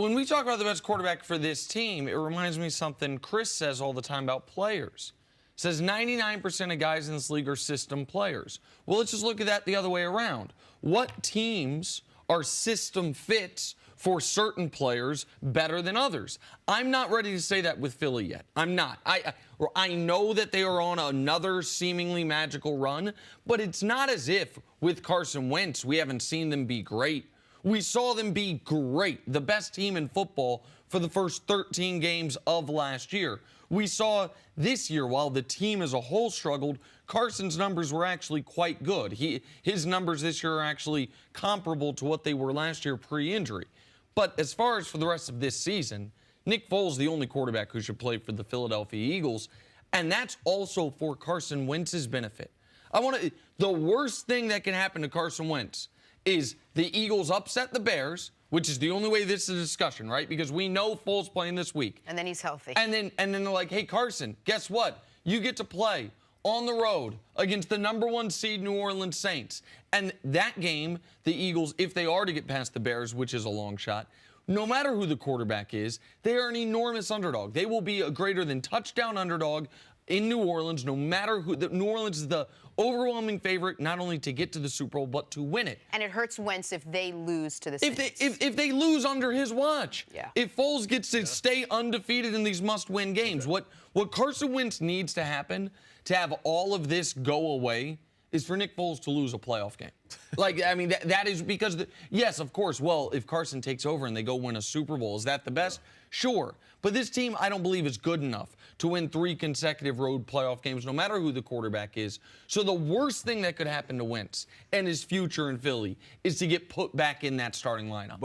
when we talk about the best quarterback for this team, it reminds me of something Chris says all the time about players. Says 99% of guys in this league are system players. Well, let's just look at that the other way around. What teams are system fits for certain players better than others? I'm not ready to say that with Philly yet. I'm not. I know that they are on another seemingly magical run, but it's not as if with Carson Wentz we haven't seen them be great. We saw them be great, the best team in football for the first 13 games of last year. We saw this year, while the team as a whole struggled, Carson's numbers were actually quite good. His numbers this year are actually comparable to what they were last year pre-injury. But as far as for the rest of this season, Nick Foles is the only quarterback who should play for the Philadelphia Eagles, and that's also for Carson Wentz's benefit. The worst thing that can happen to Carson Wentz is the Eagles upset the Bears, which is the only way this is a discussion, right? Because we know Foles playing this week. And then he's healthy. And then they're like, hey, Carson, guess what? You get to play on the road against the #1 seed New Orleans Saints. And that game, the Eagles, if they are to get past the Bears, which is a long shot, no matter who the quarterback is, they are an enormous underdog. They will be a greater than touchdown underdog in New Orleans, no matter who. New Orleans is the overwhelming favorite, not only to get to the Super Bowl, but to win it. And it hurts Wentz if they lose to the Saints. If they lose under his watch. Yeah. If Foles gets to stay undefeated in these must-win games. What Carson Wentz needs to happen to have all of this go away is for Nick Foles to lose a playoff game. Like, I mean, that is because, yes, of course, well, if Carson takes over and they go win a Super Bowl, is that the best? Sure. But this team, I don't believe, is good enough to win 3 consecutive road playoff games, no matter who the quarterback is. So the worst thing that could happen to Wentz and his future in Philly is to get put back in that starting lineup.